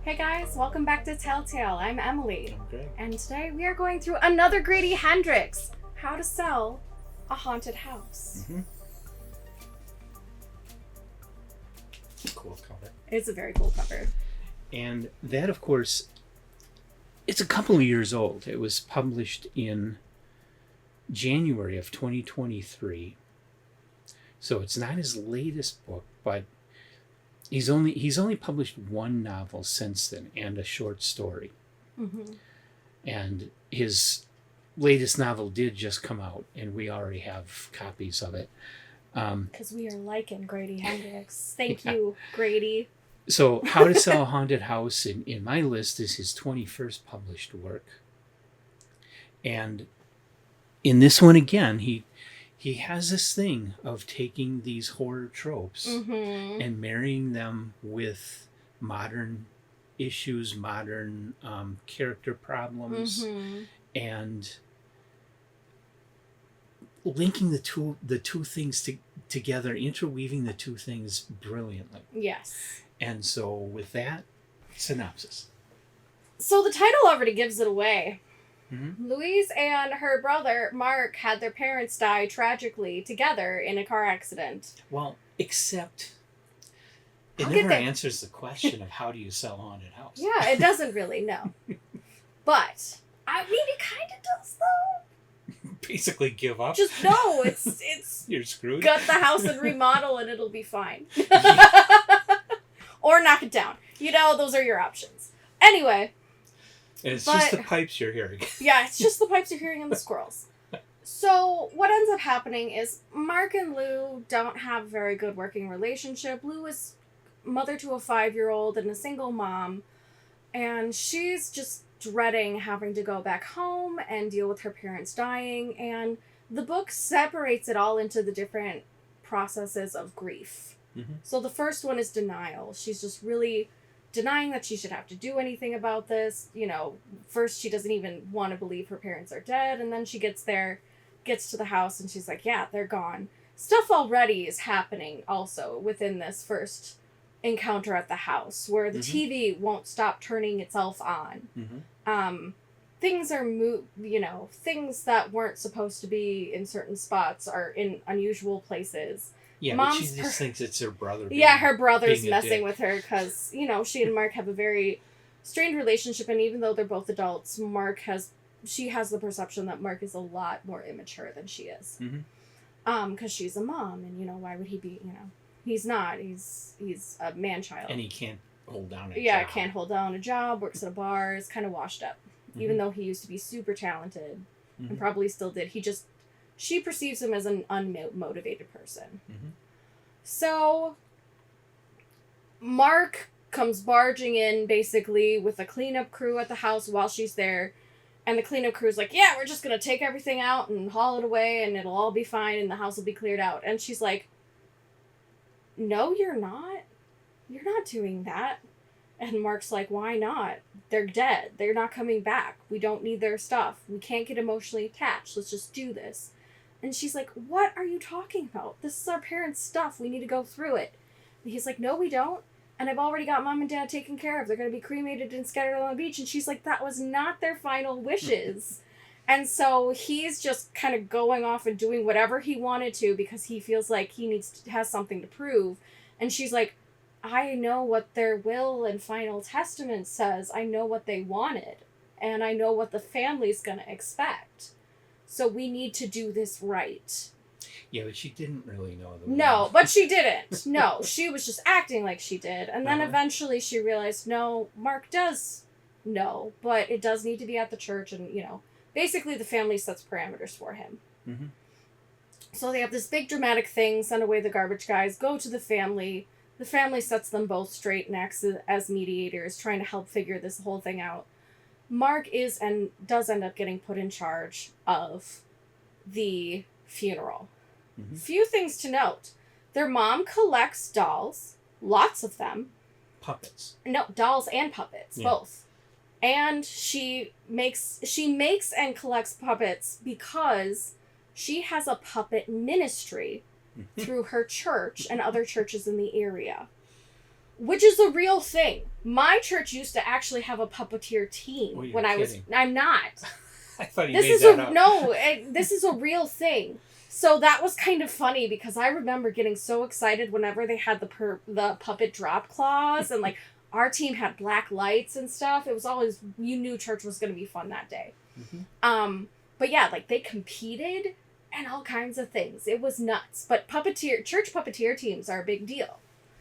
Hey guys, welcome back to Telltale. I'm Emily. Okay. And today we are going through another Grady Hendrix, How to Sell a Haunted House. Mm-hmm. Cool cover. It's a very cool cover. And that, of course, it's a couple of years old. It was published in January of 2023. So it's not his latest book, but he's only published one novel since then and a short story. Mm-hmm. And his latest novel did just come out, and we already have copies of it. Because we are liking Grady Hendrix. Thank Yeah. you, Grady. So How to Sell a Haunted House in my list is his 21st published work. And in this one again, he has this thing of taking these horror tropes Mm-hmm. and marrying them with modern issues, modern character problems, Mm-hmm. and linking the two things together, interweaving the two things brilliantly. Yes. And so with that, synopsis. So the title already gives it away. Mm-hmm. Louise and her brother, Mark, had their parents die tragically together in a car accident. Well, except it I'll get never there. answers the question of how do you sell a haunted house. Yeah, it doesn't really, no. But, I mean, it kind of does, though. Basically give up. Just no, it's You're screwed. gut the house and remodel and it'll be fine. Or knock it down. You know, those are your options. Anyway, And it's But- just the pipes you're hearing. yeah, it's just the pipes you're hearing and the squirrels. So, what ends up happening is Mark and Lou don't have a very good working relationship. Lou is mother to a 5-year-old and a single mom, and she's just dreading having to go back home and deal with her parents dying, and the book separates it all into the different processes of grief. Mm-hmm. So the first one is denial. She's just really denying that she should have to do anything about this. You know, first she doesn't even want to believe her parents are dead, and then she gets to the house, and she's like, yeah, they're gone. Stuff already is happening also within this first encounter at the house, where the Mm-hmm. TV won't stop turning itself on. Mm-hmm. Things are things that weren't supposed to be in certain spots are in unusual places. Yeah, Mom's but she just thinks it's her brother. Yeah, her brother's being a messing dick. with her because, you know, she and Mark have a very strained relationship, and even though they're both adults, she has the perception that Mark is a lot more immature than she is. Mm-hmm. Because she's a mom, and, you know, why would he be, you know, he's not. He's a man-child. And he can't hold down a Yeah, job. can't hold down a job, works at a bar, is kind of washed up. Mm-hmm. Even though he used to be super talented, Mm-hmm. and probably still did. She perceives him as an unmotivated person. Mm-hmm. So, Mark comes barging in, basically, with a cleanup crew at the house while she's there. And the cleanup crew's like, yeah, we're just going to take everything out and haul it away, and it'll all be fine, and the house will be cleared out. And she's like, no, you're not. You're not doing that. And Mark's like, why not? They're dead. They're not coming back. We don't need their stuff. We can't get emotionally attached. Let's just do this. And she's like, what are you talking about? This is our parents' stuff. We need to go through it. And he's like, no, we don't. And I've already got mom and dad taken care of. They're going to be cremated and scattered on the beach. And she's like, that was not their final wishes. And so he's just kind of going off and doing whatever he wanted to because he feels like he has something to prove. And she's like, I know what their will and final testament says. I know what they wanted. And I know what the family's going to expect. So we need to do this right. Yeah, but she didn't really know the No, will. but she didn't. No, she was just acting like she did. And then Uh-huh. eventually she realized, no, Mark does know, but it does need to be at the church. And, you know, basically the family sets parameters for him. Mm-hmm. So they have this big dramatic thing, send away the garbage guys, go to the family. The family sets them both straight and acts as mediators, trying to help figure this whole thing out. Mark is and does end up getting put in charge of the funeral. Mm-hmm. Few things to note. Their mom collects dolls, lots of them. Puppets. No, dolls and puppets, Yeah. both. And she makes and collects puppets because she has a puppet ministry through her church and other churches in the area. which is a real thing. My church used to actually have a puppeteer team when I was. I'm not. I thought you made that up. No, this is a real thing. So that was kind of funny because I remember getting so excited whenever they had the puppet drop claws and like our team had black lights and stuff. It was always, you knew church was going to be fun that day. Mm-hmm. But yeah, like they competed and all kinds of things. It was nuts. But church puppeteer teams are a big deal.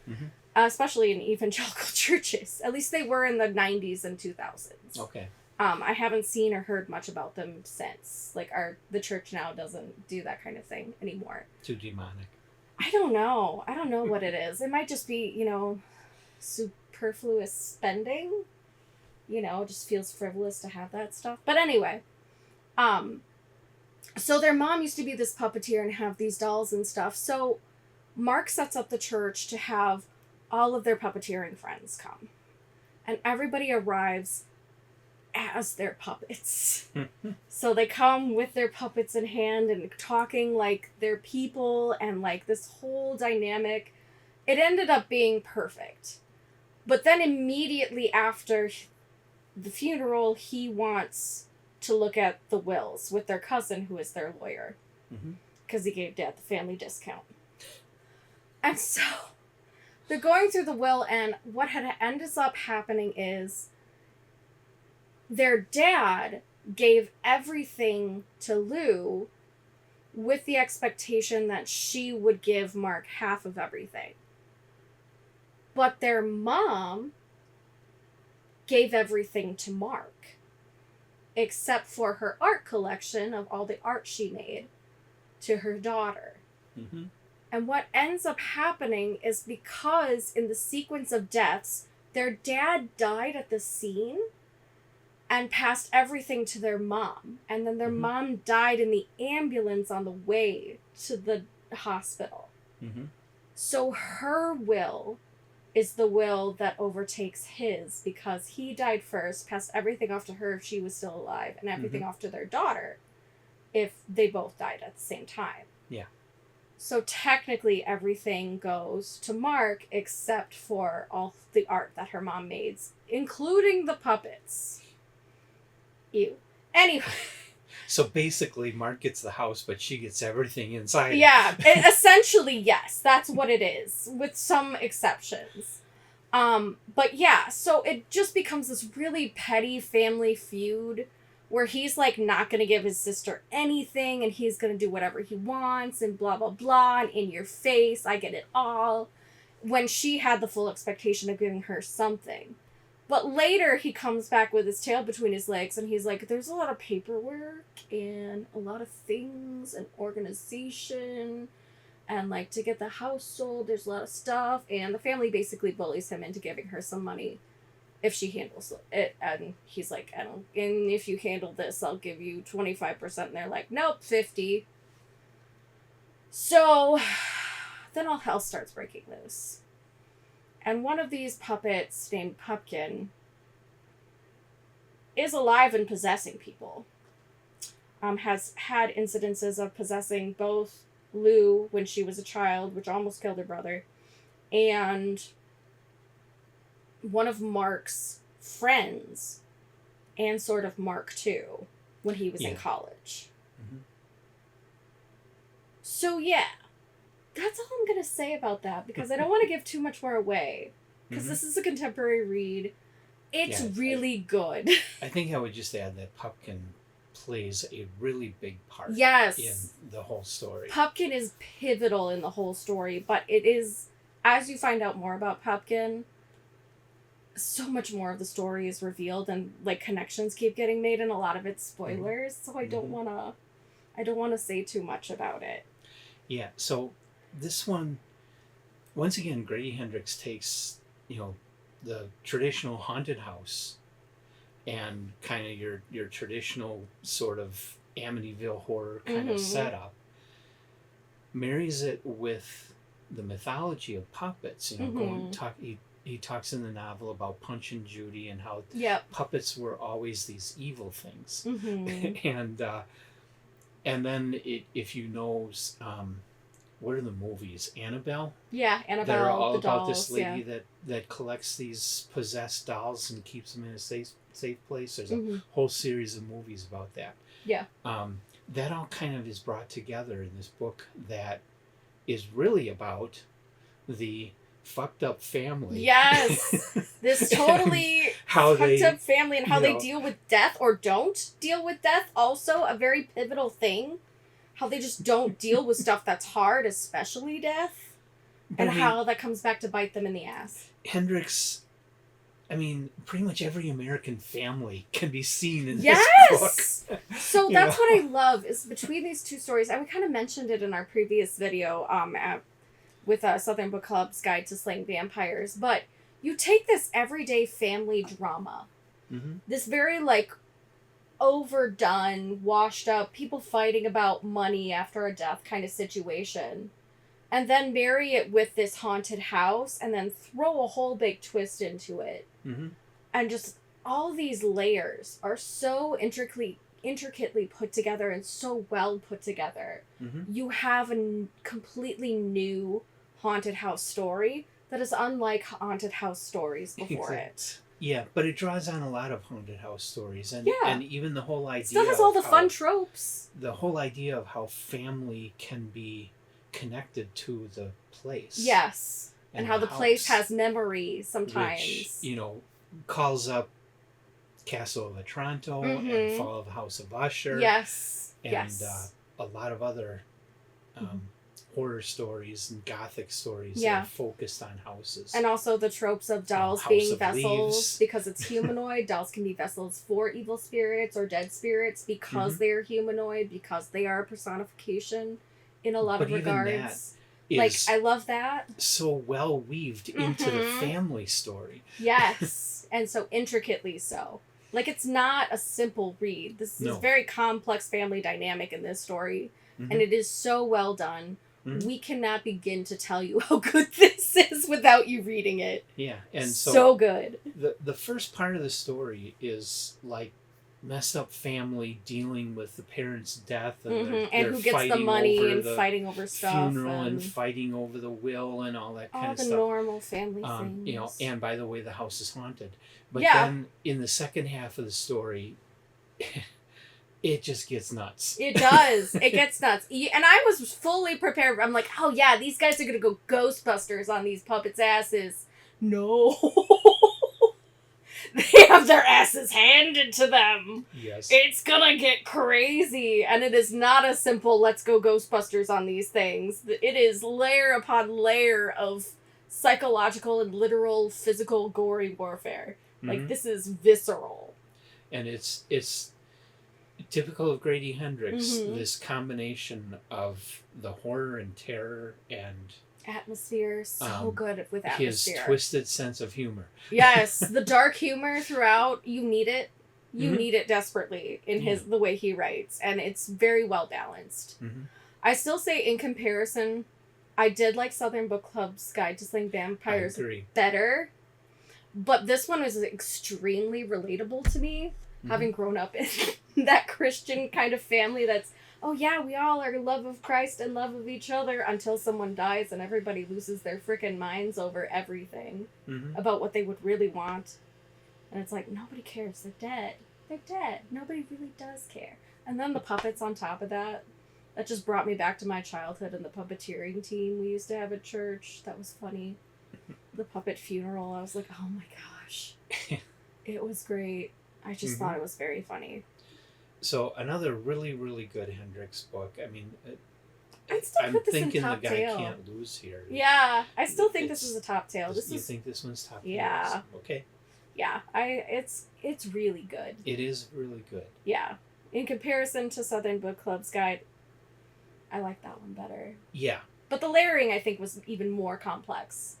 Mm-hmm. Especially in evangelical churches. At least they were in the 90s and 2000s. Okay. I haven't seen or heard much about them since. Like, the church now doesn't do that kind of thing anymore. Too demonic. I don't know. I don't know what it is. It might just be, superfluous spending. It just feels frivolous to have that stuff. But anyway, so their mom used to be this puppeteer and have these dolls and stuff. So Mark sets up the church to have all of their puppeteering friends come. And everybody arrives as their puppets. So they come with their puppets in hand and talking like they're people and like this whole dynamic. It ended up being perfect. But then immediately after the funeral, he wants to look at the wills with their cousin who is their lawyer. Because he gave Dad the family discount. And so they're going through the will, and what had ended up happening is their dad gave everything to Lou with the expectation that she would give Mark half of everything. But their mom gave everything to Mark, except for her art collection of all the art she made to her daughter. Mm-hmm. And what ends up happening is because in the sequence of deaths, their dad died at the scene and passed everything to their mom. And then their mom died in the ambulance on the way to the hospital. Mm-hmm. So her will is the will that overtakes his because he died first, passed everything off to her if she was still alive, and everything off to their daughter if they both died at the same time. Yeah. So technically everything goes to Mark except for all the art that her mom made, including the puppets. Ew. Anyway. So basically Mark gets the house, but she gets everything inside. Yeah, essentially, yes. That's what it is, with some exceptions. But yeah, so it just becomes this really petty family feud where he's like not going to give his sister anything and he's going to do whatever he wants and blah, blah, blah, and in your face, I get it all, when she had the full expectation of giving her something. But later he comes back with his tail between his legs and he's like, there's a lot of paperwork and a lot of things and organization and like to get the house sold, there's a lot of stuff. And the family basically bullies him into giving her some money if she handles it. And he's like, and if you handle this, I'll give you 25%. And they're like, nope, 50. So then all hell starts breaking loose. And one of these puppets, named Pumpkin, is alive and possessing people. Has had incidences of possessing both Lou when she was a child, which almost killed her brother, and one of Mark's friends, and sort of Mark too, when he was in college. Mm-hmm. So yeah. That's all I'm going to say about that, because I don't want to give too much more away, because this is a contemporary read. It's really good. I think I would just add that Pumpkin plays a really big part in the whole story. Pumpkin is pivotal in the whole story, but it is, as you find out more about Pumpkin, so much more of the story is revealed, and like connections keep getting made, and a lot of it's spoilers, so I don't want to say too much about it. Yeah, so this one, once again, Grady Hendrix takes, the traditional haunted house and kind of your traditional sort of Amityville horror kind of setup, marries it with the mythology of puppets. He talks in the novel about Punch and Judy and how puppets were always these evil things. Mm-hmm. And then if you know what are the movies? Annabelle? Yeah, Annabelle, That are all the about dolls, this lady yeah. that collects these possessed dolls and keeps them in a safe place. There's a Mm-hmm. whole series of movies about that. Yeah. That all kind of is brought together in this book that is really about the fucked up family. Yes. This totally how fucked they, up family and how they know, deal with death or don't deal with death. Also, a very pivotal thing. How they just don't deal with stuff that's hard, especially death. And how that comes back to bite them in the ass. Hendrix, I mean, pretty much every American family can be seen in this book. So that's what I love, is between these two stories, and we kind of mentioned it in our previous video with Southern Book Club's Guide to Slaying Vampires, but you take this everyday family drama, this very, like, overdone, washed up, people fighting about money after a death kind of situation, and then marry it with this haunted house, and then throw a whole big twist into it. And just all these layers are so intricately put together and so well put together. You have a completely new haunted house story that is unlike haunted house stories before it. Yeah, but it draws on a lot of haunted house stories, and even the whole idea. Still has all the fun tropes. The whole idea of how family can be connected to the place. Yes, and how the place has memories sometimes. Which, calls up Castle of Otranto and Fall of the House of Usher. Yes, and a lot of other horror stories and gothic stories that are focused on houses. And also the tropes of dolls being vessels because it's humanoid. Dolls can be vessels for evil spirits or dead spirits because they are humanoid, because they are a personification in a lot of regards. Like, I love that. So well weaved into the family story. Yes, and so intricately so. Like, it's not a simple read. This is very complex family dynamic in this story, and it is so well done. We cannot begin to tell you how good this is without you reading it. Yeah, and so good. The first part of the story is like messed up family dealing with the parents' death and who gets the money and fighting over stuff, funeral and fighting over the will and all that kind of stuff. All the normal family things. And by the way, the house is haunted. But then in the second half of the story, it just gets nuts. It does. It gets nuts. And I was fully prepared. I'm like, oh yeah, these guys are going to go Ghostbusters on these puppets' asses. No. They have their asses handed to them. Yes. It's gonna get crazy. And it is not a simple, let's go Ghostbusters on these things. It is layer upon layer of psychological and literal physical gory warfare. Like, this is visceral. And it's typical of Grady Hendrix, this combination of the horror and terror and atmosphere, so good with atmosphere. His twisted sense of humor. Yes, the dark humor throughout, you need it. You need it desperately in the way he writes, and it's very well balanced. I still say, in comparison, I did like Southern Book Club's Guide to Slaying Vampires better, but this one is extremely relatable to me, having grown up in that Christian kind of family that's, oh yeah, we all are love of Christ and love of each other until someone dies and everybody loses their frickin' minds over everything about what they would really want. And it's like, nobody cares. They're dead. They're dead. Nobody really does care. And then the puppets on top of that. That just brought me back to my childhood and the puppeteering team we used to have at church. That was funny. The puppet funeral. I was like, oh my gosh. It was great. I just thought it was very funny. So another really, really good Hendrix book. I mean, I'm thinking the guy can't lose here. Yeah, I still think this is a top tale. You think this one's top tale? Yeah. Okay. Yeah, it's really good. It is really good. Yeah. In comparison to Southern Book Club's Guide, I like that one better. Yeah. But the layering, I think, was even more complex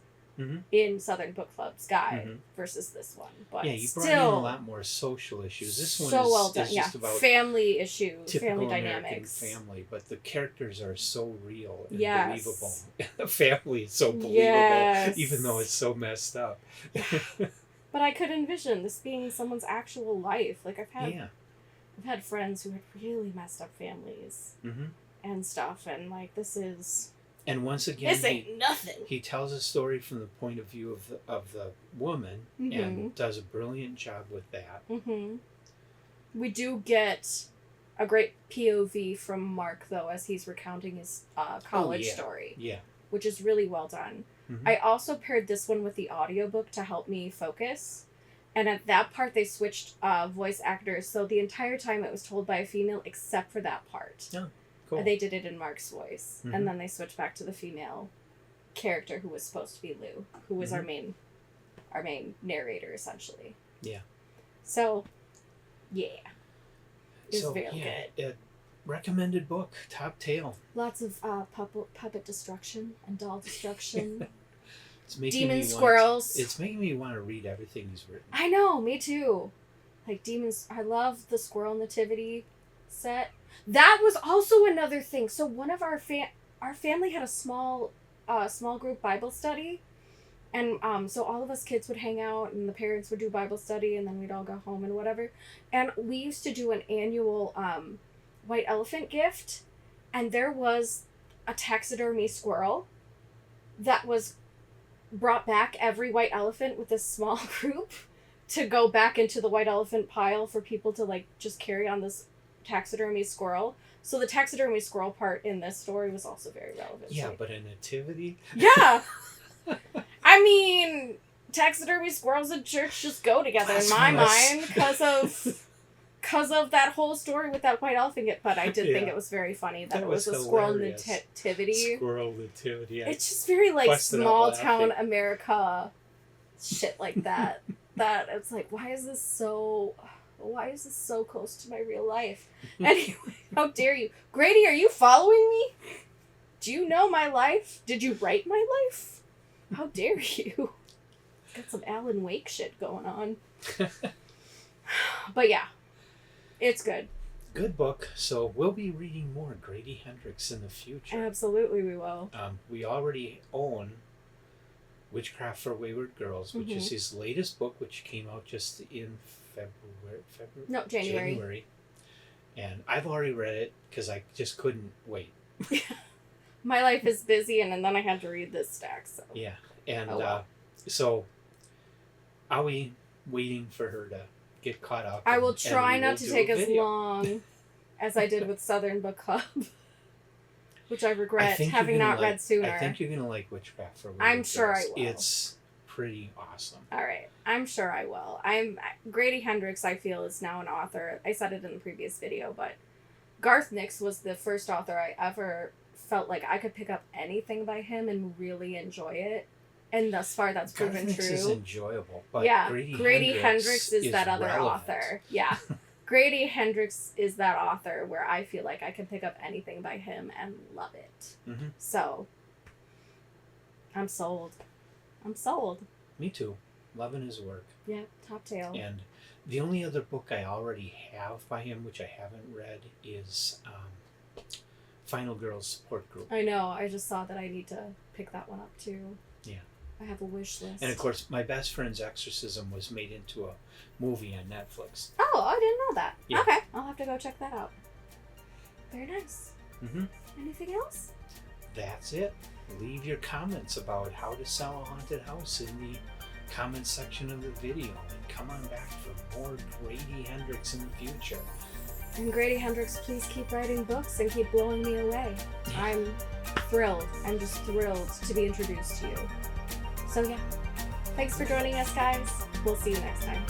in Southern Book Club's Guide versus this one. But yeah, you brought in a lot more social issues. This one is well done. just about family issues, family American dynamics. Family, but the characters are so real and believable. The family is so believable, even though it's so messed up. But I could envision this being someone's actual life. Like, I've had friends who had really messed up families and stuff, and like, this is And once again, This ain't nothing. he tells a story from the point of view of the woman, and does a brilliant job with that. We do get a great POV from Mark, though, as he's recounting his college story. Yeah. Which is really well done. I also paired this one with the audiobook to help me focus. And at that part, they switched voice actors. So the entire time it was told by a female, except for that part. Oh, cool. They did it in Mark's voice. And then they switched back to the female character who was supposed to be Lou, who was our main narrator, essentially. Yeah. So, yeah. It was very good. Recommended book, top tail. Lots of puppet destruction and doll destruction. It's making Demon me squirrels. It's making me want to read everything he's written. I know, me too. Like demons. I love the squirrel nativity set. That was also another thing. So one of our family had a small group Bible study, and so all of us kids would hang out, and the parents would do Bible study, and then we'd all go home and whatever. And we used to do an annual white elephant gift, and there was a taxidermy squirrel that was brought back every white elephant with this small group to go back into the white elephant pile for people to like just carry on this taxidermy squirrel. So the taxidermy squirrel part in this story was also very relevant. Yeah, but a nativity? Yeah. I mean, taxidermy squirrels and church just go together in my mind because of that whole story with that white elephant. But I did think it was very funny that it was a squirrel nativity. Squirrel nativity. It's just very like small town America shit like that. That it's like, why is this so close to my real life? Anyway, how dare you. Grady, are you following me? Do you know my life? Did you write my life? How dare you? Got some Alan Wake shit going on. But yeah. It's good. Good book. So we'll be reading more Grady Hendrix in the future. Absolutely, we will. We already own Witchcraft for Wayward Girls, which is his latest book, which came out just in January. And I've already read it because I just couldn't wait. My life is busy, and then I had to read this stack. So yeah, and so I'll be waiting for her to get caught up. I will try not to take as long as I did with Southern Book Club, which I regret having not read sooner. I think you're going to like Witchcraft for Wayward I'm sure Girls. I will. It's pretty awesome. All right. I'm sure I will. Grady Hendrix, I feel, is now an author. I said it in the previous video, but Garth Nix was the first author I ever felt like I could pick up anything by him and really enjoy it. And thus far, that's proven true. Is enjoyable, but yeah, Grady Hendrix is that other relevant. author. Yeah, Grady Hendrix is that author where I feel like I can pick up anything by him and love it. So, I'm sold. Me too. Loving his work. Yeah, top tail. And the only other book I already have by him, which I haven't read, is Final Girls Support Group. I know. I just saw that I need to pick that one up too. Yeah. I have a wish list. And of course, My Best Friend's Exorcism was made into a movie on Netflix. Oh, I didn't know that. Yeah. Okay, I'll have to go check that out. Very nice. Anything else? That's it. Leave your comments about how to sell a haunted house in the comment section of the video, and come on back for more Grady Hendrix in the future. And Grady Hendrix, please keep writing books and keep blowing me away. I'm thrilled. I'm just thrilled to be introduced to you. So yeah, thanks for joining us, guys. We'll see you next time.